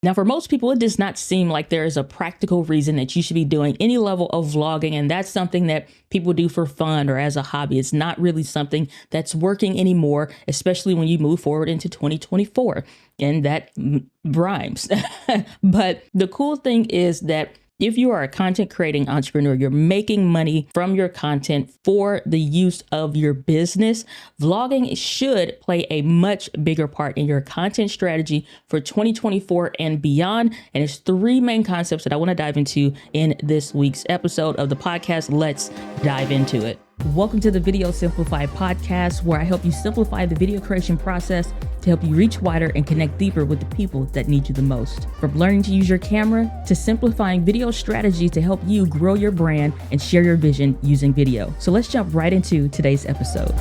Now, for most people, it does not seem like there is a practical reason that you should be doing any level of vlogging. And that's something that people do for fun or as a hobby. It's not really something that's working anymore, especially when you move forward into 2024. And that rhymes. But the cool thing is that if you are a content creating entrepreneur, you're making money from your content for the use of your business. Vlogging should play a much bigger part in your content strategy for 2024 and beyond. And it's three main concepts that I want to dive into in this week's episode of the podcast. Let's dive into it. Welcome to the Video Simplified podcast, where I help you simplify the video creation process to help you reach wider and connect deeper with the people that need you the most. From learning to use your camera to simplifying video strategies to help you grow your brand and share your vision using video. So let's jump right into today's episode.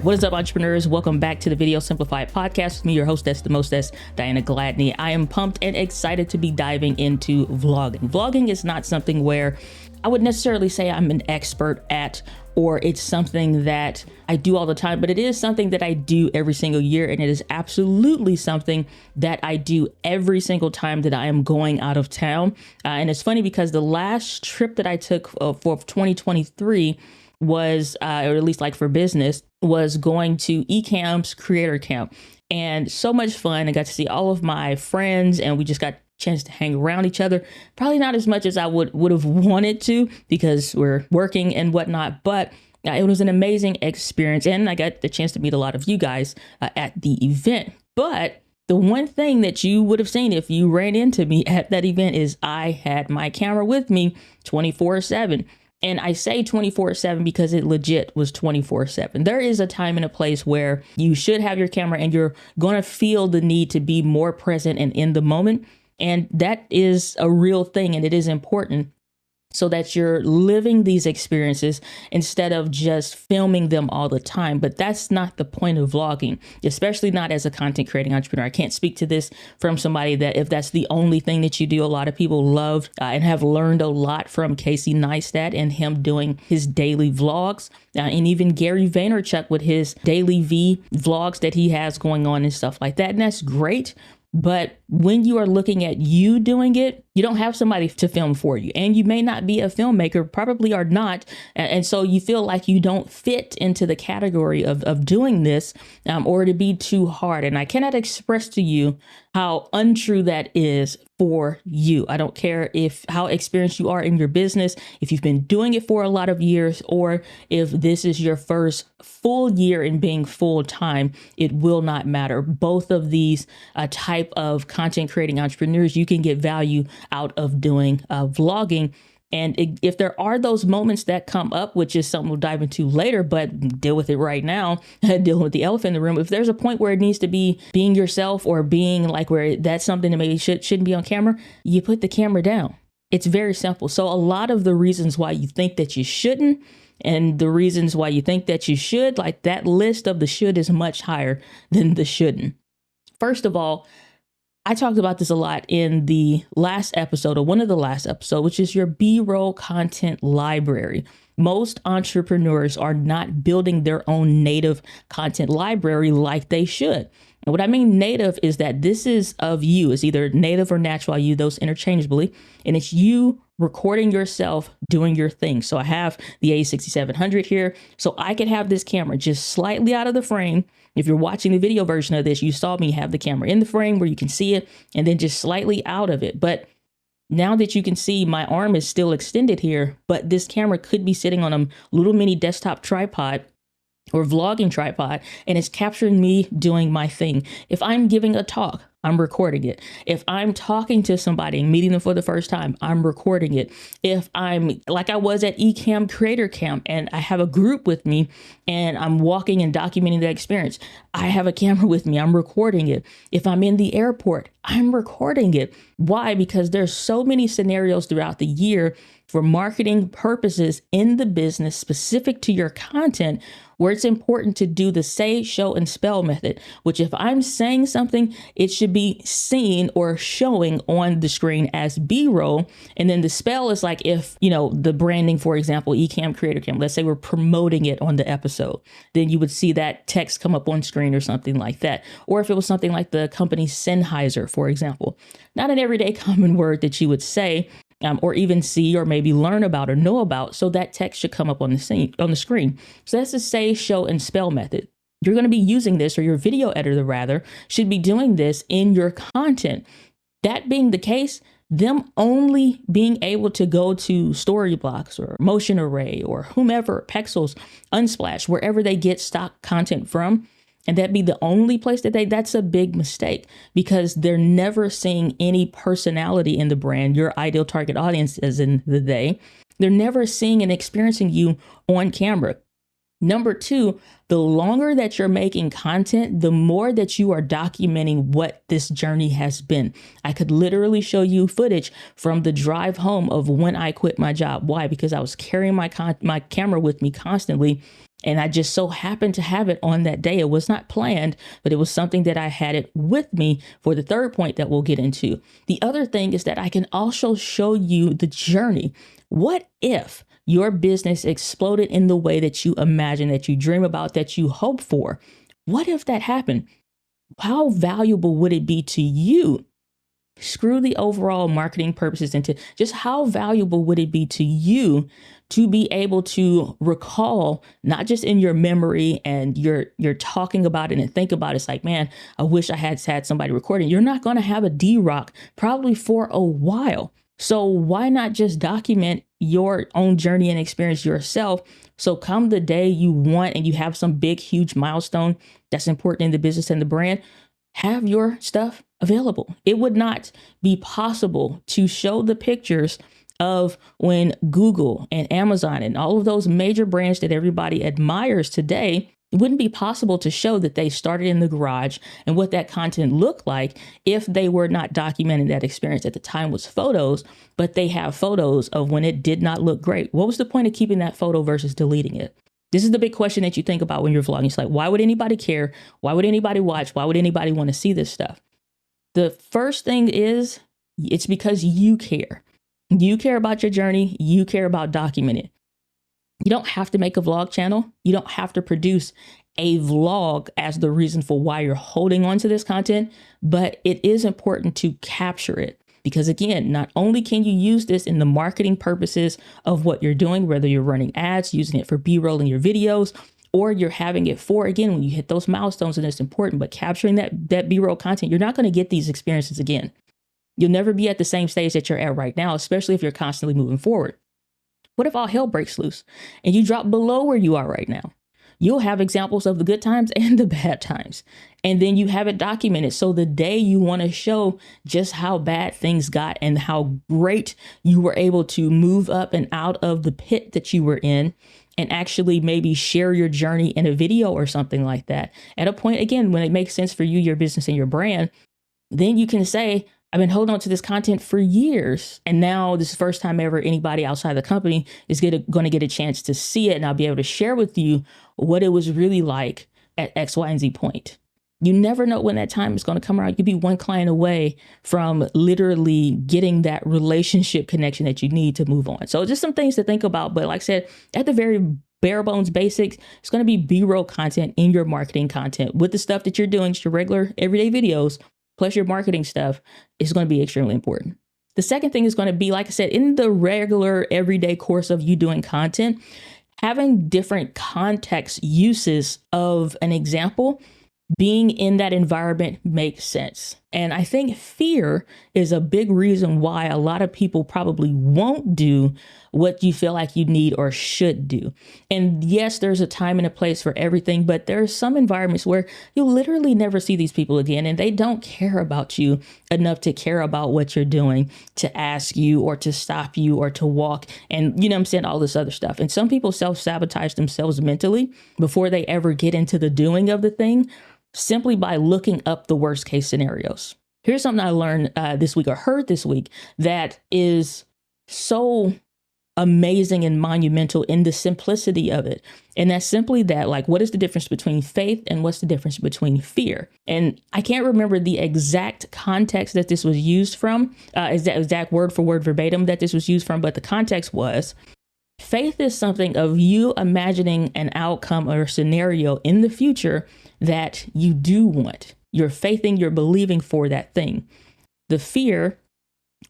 What is up, entrepreneurs? Welcome back to the Video Simplified podcast with me, your hostess, the mostess, Diana Gladney. I am pumped and excited to be diving into vlogging. Vlogging is not something where I would necessarily say I'm an expert at, or it's something that I do all the time, but it is something that I do every single year. And it is absolutely something that I do every single time that I am going out of town. And it's funny because the last trip that I took for 2023 was, or at least like for business, was going to Ecamp's Creator Camp. And so much fun. I got to see all of my friends and we just got chance to hang around each other. Probably not as much as I would have wanted to because we're working and whatnot, but it was an amazing experience. And I got the chance to meet a lot of you guys at the event. But the one thing that you would have seen if you ran into me at that event is I had my camera with me 24/7. And I say 24/7 because it legit was 24/7. There is a time and a place where you should have your camera and you're going to feel the need to be more present and in the moment. And that is a real thing, and it is important so that you're living these experiences instead of just filming them all the time. But that's not the point of vlogging, especially not as a content creating entrepreneur. I can't speak to this from somebody that if that's the only thing that you do. A lot of people love and have learned a lot from Casey Neistat and him doing his daily vlogs. And even Gary Vaynerchuk with his daily V vlogs that he has going on and stuff like that. And that's great. But when you are looking at you doing it, you don't have somebody to film for you. And you may not be a filmmaker, probably are not. And so you feel like you don't fit into the category of doing this or to be too hard. And I cannot express to you how untrue that is for you. I don't care how experienced you are in your business, if you've been doing it for a lot of years, or if this is your first full year in being full time, it will not matter. Both of these type of content creating entrepreneurs, you can get value out of doing vlogging. And if there are those moments that come up, which is something we'll dive into later, but deal with it right now, dealing with the elephant in the room. If there's a point where it needs to be being yourself or being like where that's something that maybe shouldn't be on camera, you put the camera down. It's very simple. So a lot of the reasons why you think that you shouldn't and the reasons why you think that you should, like that list of the should is much higher than the shouldn't. First of all, I talked about this a lot in the last episode or one of the last episodes, which is your B-roll content library. Most entrepreneurs are not building their own native content library like they should. And what I mean native is that this is of you. It's either native or natural. I use those interchangeably. And it's you recording yourself doing your thing. So I have the A6700 here. So I could have this camera just slightly out of the frame. If you're watching the video version of this, you saw me have the camera in the frame where you can see it and then just slightly out of it. But now that you can see, my arm is still extended here, but this camera could be sitting on a little mini desktop tripod or vlogging tripod, and it's capturing me doing my thing. If I'm giving a talk, I'm recording it. If I'm talking to somebody and meeting them for the first time, I'm recording it. If I'm like I was at Ecamp's Creator Camp and I have a group with me and I'm walking and documenting the experience, I have a camera with me, I'm recording it. If I'm in the airport, I'm recording it. Why? Because there's so many scenarios throughout the year for marketing purposes in the business specific to your content where it's important to do the say, show, and spell method, which if I'm saying something, it should be seen or showing on the screen as B-roll. And then the spell is like if, the branding, for example, Ecamm, Creator Cam, let's say we're promoting it on the episode, then you would see that text come up on screen or something like that. Or if it was something like the company Sennheiser, for example, not an everyday common word that you would say, or even see, or maybe learn about or know about. So that text should come up on the screen. So that's the say, show, and spell method. You're going to be using this, or your video editor rather, should be doing this in your content. That being the case, them only being able to go to Storyblocks or Motion Array or whomever, Pexels, Unsplash, wherever they get stock content from, and that be the only place that's a big mistake, because they're never seeing any personality in the brand, your ideal target audience as in the they. They're never seeing and experiencing you on camera. Number two, the longer that you're making content, the more that you are documenting what this journey has been. I could literally show you footage from the drive home of when I quit my job. Why? Because I was carrying my camera with me constantly. And I just so happened to have it on that day. It was not planned, but it was something that I had it with me for the third point that we'll get into. The other thing is that I can also show you the journey. What if your business exploded in the way that you imagine, that you dream about, that you hope for? What if that happened? How valuable would it be to you? Screw the overall marketing purposes into just how valuable would it be to you to be able to recall, not just in your memory and you're talking about it and think about it. It's like, man, I wish I had somebody recording. You're not going to have a D-Rock probably for a while. So why not just document your own journey and experience yourself? So come the day you want and you have some big, huge milestone that's important in the business and the brand, have your stuff available. It would not be possible to show the pictures of when Google and Amazon and all of those major brands that everybody admires today. It wouldn't be possible to show that they started in the garage and what that content looked like if they were not documenting that experience. At the time was photos, but they have photos of when it did not look great. What was the point of keeping that photo versus deleting it? This is the big question that you think about when you're vlogging. It's like, why would anybody care? Why would anybody watch? Why would anybody want to see this stuff? The first thing is, it's because you care. You care about your journey. You care about documenting it. You don't have to make a vlog channel. You don't have to produce a vlog as the reason for why you're holding on to this content, but it is important to capture it. Because again, not only can you use this in the marketing purposes of what you're doing, whether you're running ads, using it for B-roll in your videos, or you're having it for, again, when you hit those milestones and it's important, but capturing that B-roll content, you're not going to get these experiences again. You'll never be at the same stage that you're at right now, especially if you're constantly moving forward. What if all hell breaks loose and you drop below where you are right now? You'll have examples of the good times and the bad times. And then you have it documented. So the day you want to show just how bad things got and how great you were able to move up and out of the pit that you were in, and actually maybe share your journey in a video or something like that. At a point, again, when it makes sense for you, your business, and your brand, then you can say, I've been holding on to this content for years. And now this is the first time ever anybody outside the company is going to get a chance to see it. And I'll be able to share with you what it was really like at X, Y, and Z point. You never know when that time is going to come around. You could be one client away from literally getting that relationship connection that you need to move on. So just some things to think about. But like I said, at the very bare bones basics, it's going to be B-roll content in your marketing content with the stuff that you're doing, just your regular everyday videos, plus your marketing stuff is going to be extremely important. The second thing is going to be, like I said, in the regular everyday course of you doing content, having different context uses of an example, being in that environment makes sense. And I think fear is a big reason why a lot of people probably won't do what you feel like you need or should do. And yes, there's a time and a place for everything, but there are some environments where you'll literally never see these people again, and they don't care about you enough to care about what you're doing, to ask you or to stop you or to walk and, you know what I'm saying, all this other stuff. And some people self-sabotage themselves mentally before they ever get into the doing of the thing, simply by looking up the worst case scenarios. Here's something I learned this week or heard this week that is so amazing and monumental in the simplicity of it. And that's simply that, like, what is the difference between faith and what's the difference between fear? And I can't remember the exact context that this was used from, exact word for word verbatim that this was used from, but the context was faith is something of you imagining an outcome or scenario in the future that you do want. You're faithing, you're believing for that thing. The fear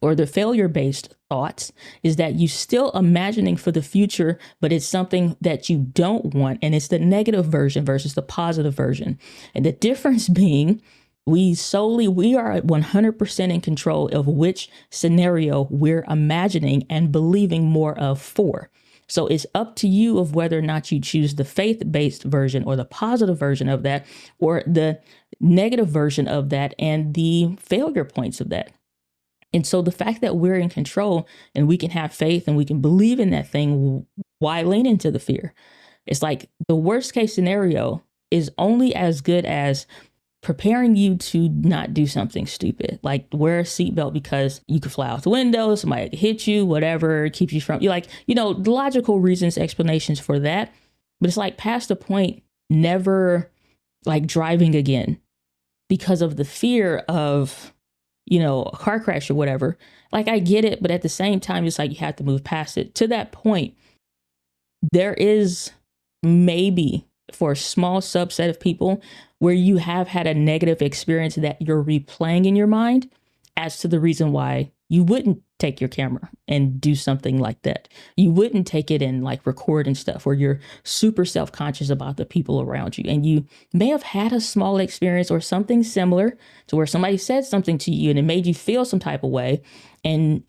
or the failure-based thoughts is that you still imagining for the future, but it's something that you don't want. And it's the negative version versus the positive version. And the difference being we are 100% in control of which scenario we're imagining and believing more of for. So it's up to you of whether or not you choose the faith-based version or the positive version of that, or the negative version of that and the failure points of that. And so the fact that we're in control and we can have faith and we can believe in that thing, why lean into the fear? It's like the worst case scenario is only as good as preparing you to not do something stupid, like wear a seatbelt because you could fly out the window, somebody could hit you, whatever keeps you from, logical reasons, explanations for that. But it's like past the point, never like driving again because of the fear of, a car crash or whatever. Like, I get it, but at the same time, it's like you have to move past it. To that point, there is maybe for a small subset of people where you have had a negative experience that you're replaying in your mind as to the reason why you wouldn't take your camera and do something like that. You wouldn't take it and like record and stuff, or you're super self-conscious about the people around you. And you may have had a small experience or something similar to where somebody said something to you and it made you feel some type of way. And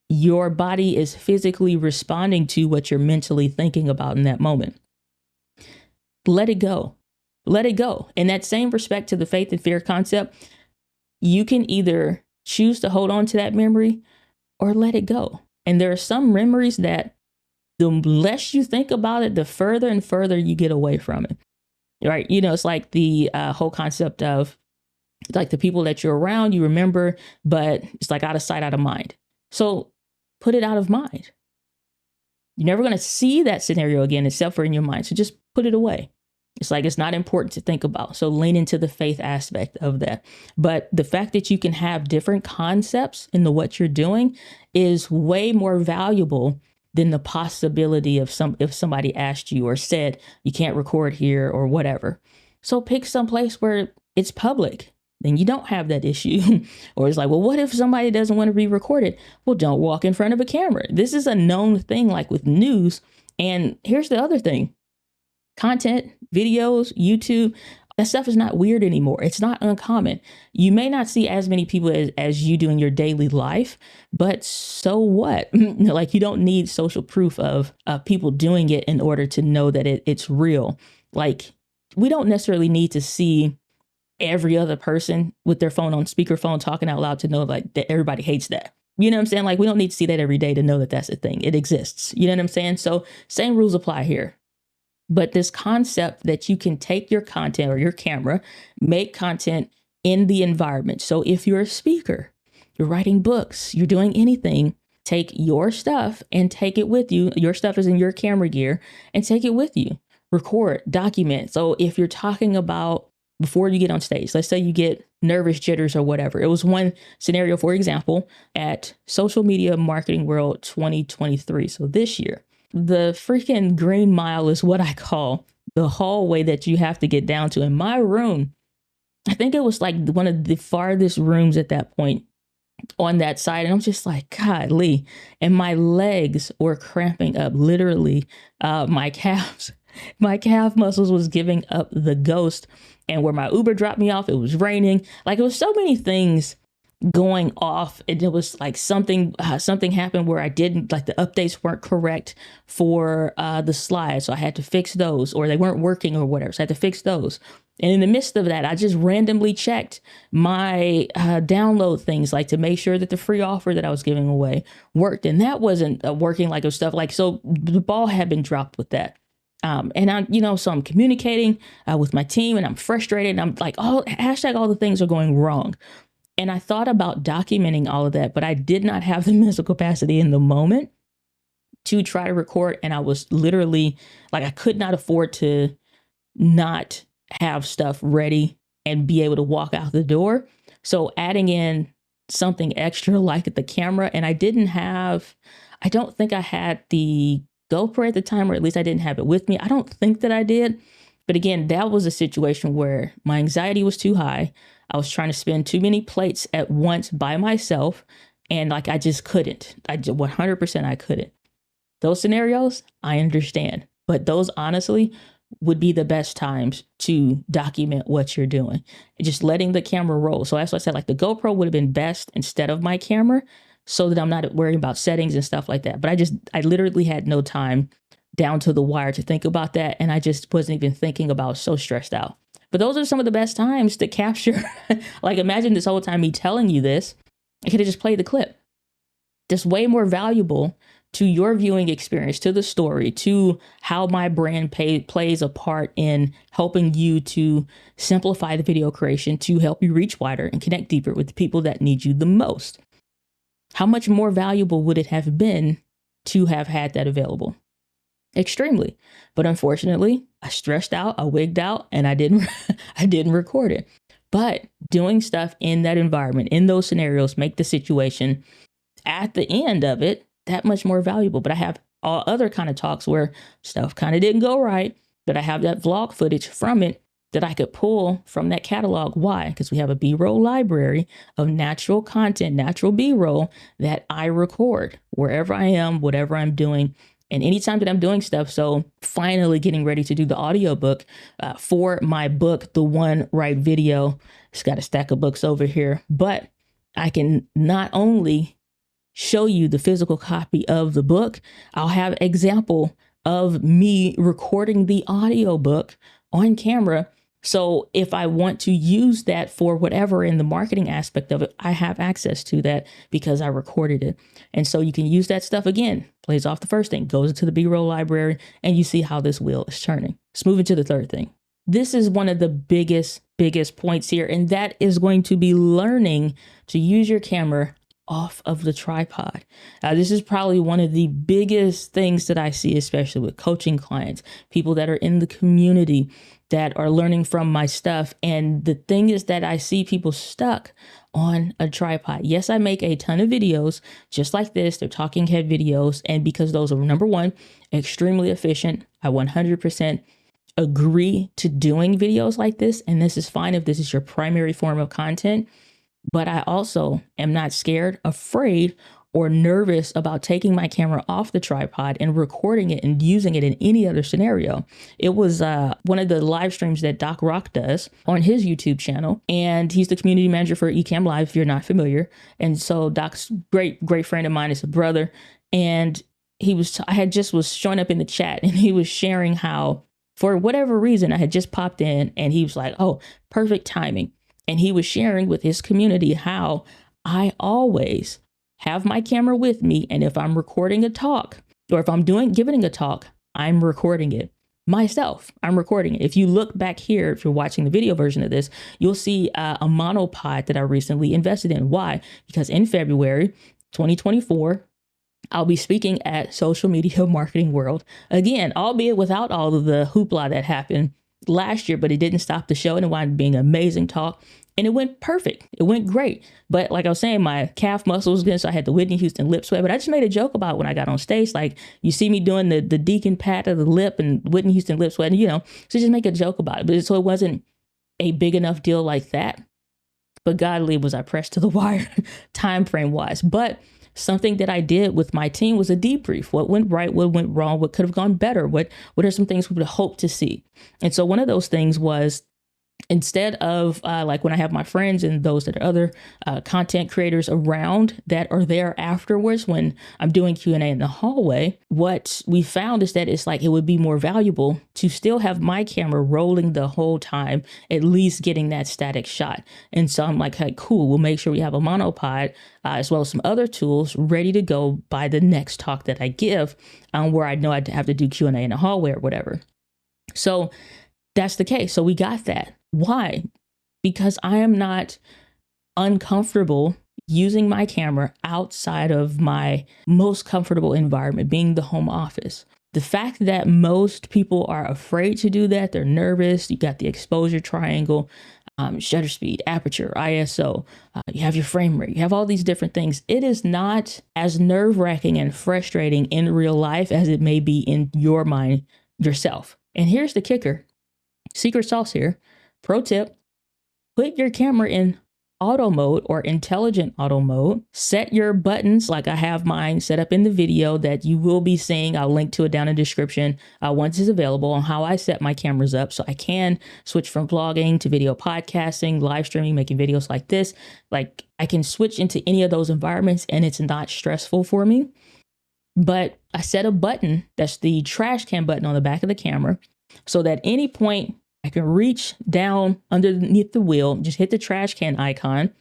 your body is physically responding to what you're mentally thinking about in that moment. Let it go. Let it go. In that same respect to the faith and fear concept, you can either choose to hold on to that memory or let it go. And there are some memories that the less you think about it, the further and further you get away from it. Right? It's like the whole concept of like the people that you're around, you remember, but it's like out of sight, out of mind. So put it out of mind. You're never going to see that scenario again, except for in your mind. So just put it away. It's like, it's not important to think about. So lean into the faith aspect of that. But the fact that you can have different concepts in what you're doing is way more valuable than the possibility of if somebody asked you or said, you can't record here or whatever. So pick some place where it's public. Then you don't have that issue. Or it's like, well, what if somebody doesn't want to be recorded? Well, don't walk in front of a camera. This is a known thing, like with news. And here's the other thing. Content, videos, YouTube, that stuff is not weird anymore. It's not uncommon. You may not see as many people as you do in your daily life, but so what? Like, you don't need social proof of people doing it in order to know that it's real. Like, we don't necessarily need to see every other person with their phone on speakerphone talking out loud to know like that everybody hates that. You know what I'm saying? Like, we don't need to see that every day to know that that's a thing. It exists. You know what I'm saying? So same rules apply here. But this concept that you can take your content or your camera, make content in the environment. So if you're a speaker, you're writing books, you're doing anything, take your stuff and take it with you. Your stuff is in your camera gear and take it with you. Record, document. So if you're talking about before you get on stage, let's say you get nervous jitters or whatever. It was one scenario, for example, at Social Media Marketing World 2023. So this year. The freaking green mile is what I call the hallway that you have to get down to. In my room, I think it was like one of the farthest rooms at that point on that side. And I'm just like, golly. And my legs were cramping up, literally. My calf muscles was giving up the ghost. And where my Uber dropped me off, it was raining. Like, it was so many things going off, and it was like something happened where I didn't, like, the updates weren't correct for the slides, so I had to fix those, or they weren't working or whatever, so I had to fix those. And in the midst of that, I just randomly checked my download things, like to make sure that the free offer that I was giving away worked, and that wasn't working. Like, it was stuff like, so the ball had been dropped with that. And I, so I'm communicating with my team, and I'm frustrated, and I'm like, all the things are going wrong. And I thought about documenting all of that, but I did not have the mental capacity in the moment to try to record. And I was literally like, I could not afford to not have stuff ready and be able to walk out the door. So adding in something extra like the camera, and I don't think I had the GoPro at the time, or at least I didn't have it with me. I don't think that I did. But again, that was a situation where my anxiety was too high. I was trying to spin too many plates at once by myself. And like, I just couldn't. 100% I couldn't. Those scenarios, I understand. But those honestly would be the best times to document what you're doing. And just letting the camera roll. So that's why I said like the GoPro would have been best instead of my camera, so that I'm not worrying about settings and stuff like that. But I literally had no time down to the wire to think about that. And I just wasn't even thinking about, so stressed out. But those are some of the best times to capture. Like, imagine this whole time me telling you this, I could have just played the clip. That's way more valuable to your viewing experience, to the story, to how my brand plays a part in helping you to simplify the video creation, to help you reach wider and connect deeper with the people that need you the most. How much more valuable would it have been to have had that available? Extremely. But unfortunately, I stressed out, I wigged out, and I didn't record it. But doing stuff in that environment, in those scenarios, make the situation at the end of it that much more valuable. But I have all other kind of talks where stuff kind of didn't go right, but I have that vlog footage from it that I could pull from that catalog. Why? Because we have a B-roll library of natural content, natural B-roll that I record wherever I am, whatever I'm doing, and anytime that I'm doing stuff. So finally getting ready to do the audiobook for my book, The One Right Video. It's got a stack of books over here, but I can not only show you the physical copy of the book, I'll have example of me recording the audiobook on camera. So if I want to use that for whatever in the marketing aspect of it, I have access to that because I recorded it. And so you can use that stuff again, plays off the first thing, goes into the B-roll library, and you see how this wheel is turning. Let's move into the third thing. This is one of the biggest points here, and that is going to be learning to use your camera off of the tripod. This is probably one of the biggest things that I see, especially with coaching clients, people that are in the community that are learning from my stuff. And the thing is that I see people stuck on a tripod. Yes, I make a ton of videos just like this. They're talking head videos. And because those are, number one, extremely efficient, I 100% agree to doing videos like this. And this is fine if this is your primary form of content. But I also am not scared, afraid, or nervous about taking my camera off the tripod and recording it and using it in any other scenario. It was one of the live streams that Doc Rock does on his YouTube channel. And he's the community manager for Ecamm Live, if you're not familiar. And so Doc's great friend of mine, is a brother. And was showing up in the chat, and he was sharing how, for whatever reason, I had just popped in, and he was like, oh, perfect timing. And he was sharing with his community how I always have my camera with me. And if I'm recording a talk, or if I'm giving a talk, I'm recording it myself. I'm recording it. If you look back here, if you're watching the video version of this, you'll see a monopod that I recently invested in. Why? Because in February 2024, I'll be speaking at Social Media Marketing World again, albeit without all of the hoopla that happened last year, but it didn't stop the show, and it wound up being an amazing talk, and it went perfect. It went great. But like I was saying, my calf muscle was good, so I had the Whitney Houston lip sweat. But I just made a joke about when I got on stage, like, you see me doing the deacon pat of the lip and Whitney Houston lip sweat, and so just make a joke about it. But so it wasn't a big enough deal like that. But godly was I pressed to the wire time frame wise. But something that I did with my team was a debrief. What went right? What went wrong? What could have gone better? What are some things we would hope to see? And so one of those things was, instead of like when I have my friends and those that are other content creators around that are there afterwards when I'm doing Q&A in the hallway, what we found is that it's like it would be more valuable to still have my camera rolling the whole time, at least getting that static shot. And so I'm like, hey, cool, we'll make sure we have a monopod as well as some other tools ready to go by the next talk that I give, where I know I'd have to do Q&A in the hallway or whatever. So that's the case. So we got that. Why? Because I am not uncomfortable using my camera outside of my most comfortable environment, being the home office. The fact that most people are afraid to do that, they're nervous. You got the exposure triangle, shutter speed, aperture, ISO, you have your frame rate, you have all these different things. It is not as nerve-wracking and frustrating in real life as it may be in your mind yourself. And here's the kicker, secret sauce here, pro tip, put your camera in auto mode or intelligent auto mode. Set your buttons like I have mine set up in the video that you will be seeing. I'll link to it down in the description once it's available on how I set my cameras up so I can switch from vlogging to video podcasting, live streaming, making videos like this. Like I can switch into any of those environments and it's not stressful for me. But I set a button that's the trash can button on the back of the camera so that any point I can reach down underneath the wheel, just hit the trash can icon,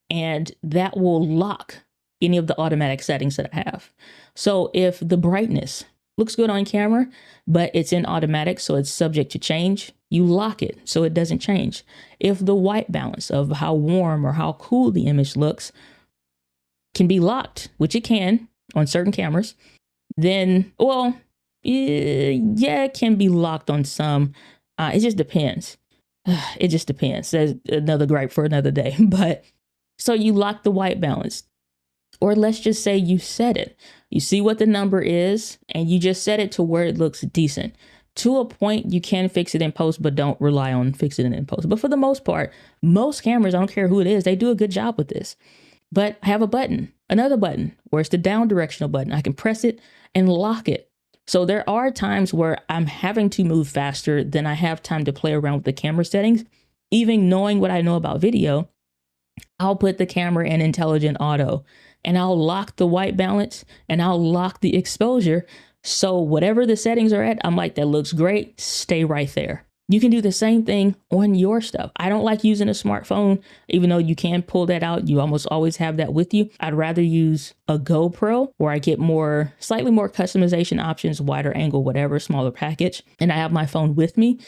and that will lock any of the automatic settings that I have. So if the brightness looks good on camera, but it's in automatic, so it's subject to change, you lock it so it doesn't change. If the white balance of how warm or how cool the image looks can be locked, which it can on certain cameras, then, well, yeah, it can be locked on some. It just depends. It just depends. That's another gripe for another day. But so you lock the white balance, or let's just say you set it. You see what the number is and you just set it to where it looks decent. To a point, you can fix it in post, but don't rely on fixing it in post. But for the most part, most cameras, I don't care who it is, they do a good job with this. But I have a button, another button, where it's the down directional button. I can press it and lock it. So there are times where I'm having to move faster than I have time to play around with the camera settings. Even knowing what I know about video, I'll put the camera in intelligent auto and I'll lock the white balance and I'll lock the exposure. So whatever the settings are at, I'm like, that looks great. Stay right there. You can do the same thing on your stuff. I don't like using a smartphone, even though you can pull that out. You almost always have that with you. I'd rather use a GoPro where I get slightly more customization options, wider angle, whatever, smaller package. And I have my phone with me.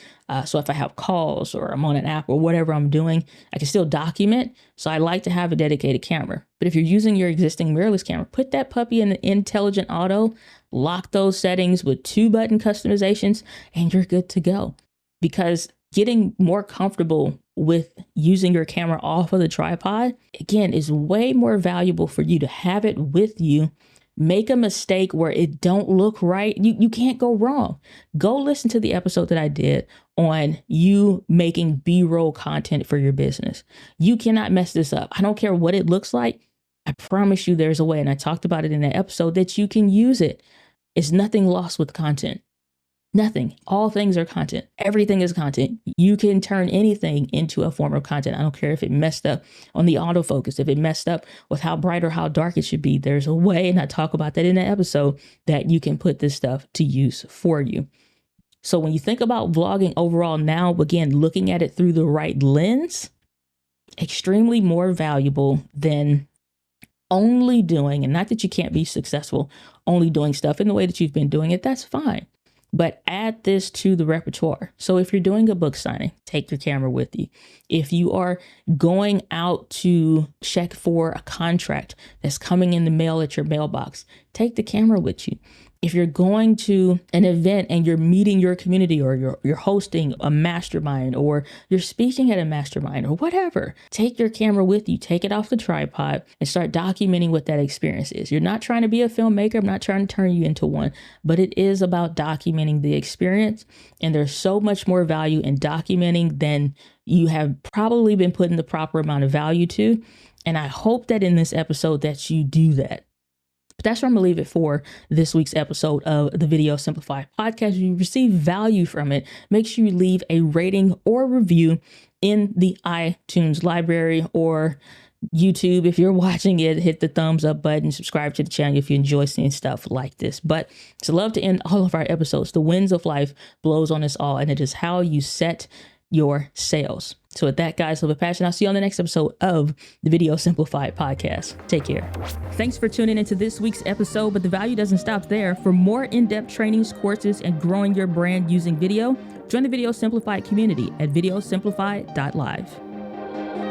So if I have calls or I'm on an app or whatever I'm doing, I can still document. So I like to have a dedicated camera. But if you're using your existing mirrorless camera, put that puppy in the intelligent auto, lock those settings with 2-button customizations, and you're good to go. Because getting more comfortable with using your camera off of the tripod, again, is way more valuable for you to have it with you. Make a mistake where it don't look right. You can't go wrong. Go listen to the episode that I did on you making B-roll content for your business. You cannot mess this up. I don't care what it looks like. I promise you there's a way. And I talked about it in that episode that you can use it. It's nothing lost with content. Nothing. All things are content. Everything is content. You can turn anything into a form of content. I don't care if it messed up on the autofocus, if it messed up with how bright or how dark it should be. There's a way, and I talk about that in the episode, that you can put this stuff to use for you. So when you think about vlogging overall now, again, looking at it through the right lens, extremely more valuable than only doing, and not that you can't be successful, only doing stuff in the way that you've been doing it. That's fine. But add this to the repertoire. So if you're doing a book signing, take your camera with you. If you are going out to check for a contract that's coming in the mail at your mailbox, take the camera with you. If you're going to an event and you're meeting your community, or you're hosting a mastermind, or you're speaking at a mastermind, or whatever, take your camera with you, take it off the tripod, and start documenting what that experience is. You're not trying to be a filmmaker. I'm not trying to turn you into one, but it is about documenting the experience. And there's so much more value in documenting than you have probably been putting the proper amount of value to. And I hope that in this episode that you do that. But that's where I'm going to leave it for this week's episode of the Video Simplified podcast. If you receive value from it, make sure you leave a rating or review in the iTunes library, or YouTube. If you're watching it, hit the thumbs up button, subscribe to the channel if you enjoy seeing stuff like this. But it's love to end all of our episodes. The winds of life blows on us all, and it is how you set your sales. So with that, guys, love and passion. I'll see you on the next episode of the Video Simplified podcast. Take care. Thanks for tuning into this week's episode, but the value doesn't stop there. For more in-depth trainings, courses, and growing your brand using video, join the Video Simplified community at videosimplified.live.